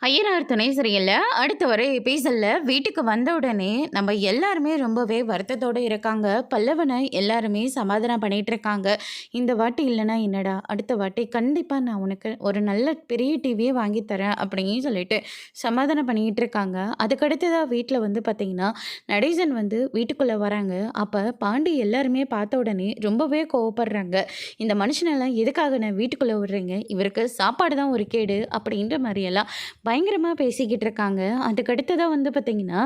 ஐயனார் துணை சரியில்ல. அடுத்த வர எபிசோட்ல வீட்டுக்கு வந்த உடனே நம்ம எல்லாருமே ரொம்பவே வருத்தத்தோடு இருக்காங்க. பல்லவனை எல்லாருமே சமாதானம் பண்ணிட்டு இருக்காங்க. இந்த வாட்டி இல்லைன்னா என்னடா, அடுத்த வாட்டி கண்டிப்பாக நான் உனக்கு ஒரு நல்ல பெரிய டிவியே வாங்கி தரேன் அப்படின்னு சொல்லிட்டு சமாதானம் பண்ணிக்கிட்டு இருக்காங்க. அதுக்கடுத்ததாக வீட்டில் வந்து பார்த்திங்கன்னா நடேசன் வந்து வீட்டுக்குள்ளே வராங்க. அப்போ பாண்டி எல்லாருமே பார்த்த உடனே ரொம்பவே கோவப்படுறாங்க. இந்த மனுஷனெல்லாம் எதுக்காக நான் வீட்டுக்குள்ளே விடுறீங்க, இவருக்கு சாப்பாடு தான் ஒரு கேடு அப்படின்ற மாதிரியெல்லாம் பயங்கரமாக பேசிக்கிட்டு இருக்காங்க. அதுக்கடுத்ததாக வந்து பார்த்திங்கன்னா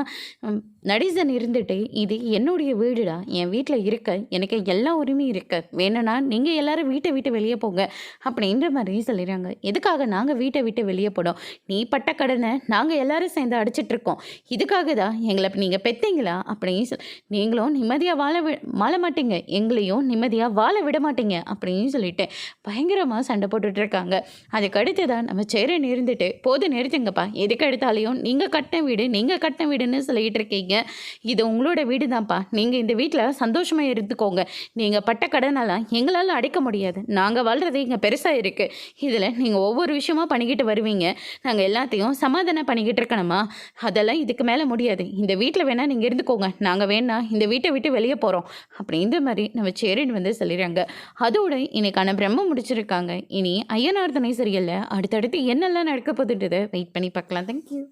நடேசன் இருந்துட்டு, இது என்னுடைய வீடுடா, என் வீட்டில் இருக்க எனக்கு எல்லா உரிமையும் இருக்கு, வேணும்னா நீங்கள் எல்லாரும் வீட்டை விட்டு வெளியே போங்க அப்படின்ற மாதிரி சொல்லிடுறாங்க. எதுக்காக நாங்கள் வீட்டை விட்டு வெளியே போனோம், நீ பட்ட கடனை நாங்கள் எல்லாரும் சேர்ந்து அடிச்சிட்ருக்கோம், இதுக்காக தான் எங்களை நீங்கள் பெற்றீங்களா அப்படின்னு நீங்களும் நிம்மதியாக வாழ மாட்டீங்க, எங்களையும் நிம்மதியாக வாழ விட மாட்டீங்க அப்படின்னு சொல்லிட்டு பயங்கரமாக சண்டை போட்டுட்ருக்காங்க. அதுக்கடுத்து தான் நம்ம சேரன் இருந்துட்டு, போது நிறுத்துங்கப்பா, எதுக்கு எடுத்தாலையும் நீங்கள் கட்டின வீடுன்னு சொல்லிகிட்டு இருக்கீங்க, இது உங்களோட வீடு தான்ப்பா, நீங்கள் இந்த வீட்டில் சந்தோஷமாக இருந்துக்கோங்க, நீங்கள் பட்ட கடனெல்லாம் எங்களால் அடைக்க முடியாது, நாங்கள் வாழ்கிறது இங்கே பெருசாக இருக்குது, இதில் நீங்கள் ஒவ்வொரு விஷயமாக பண்ணிக்கிட்டு வருவீங்க, நாங்கள் எல்லாத்தையும் சமாதானம் பண்ணிக்கிட்டு இருக்கணுமா, அதெல்லாம் இதுக்கு மேலே முடியாது, இந்த வீட்டில் வேணால் நீங்கள் இருந்துக்கோங்க, நாங்கள் வேணா இந்த வீட்டை விட்டு வெளியே போகிறோம் அப்படின்ற மாதிரி நம்ம சேரன் வந்து சொல்லிடுறாங்க. அதோட இன்னைக்கான பிரம்ம முடிச்சிருக்காங்க. இனி ஐயனார் துணை சரியில்லை, அடுத்தடுத்து என்னெல்லாம் நடக்க போகுதுன்றதை வெயிட் பண்ணி பார்க்கலாம். தேங்க்யூ.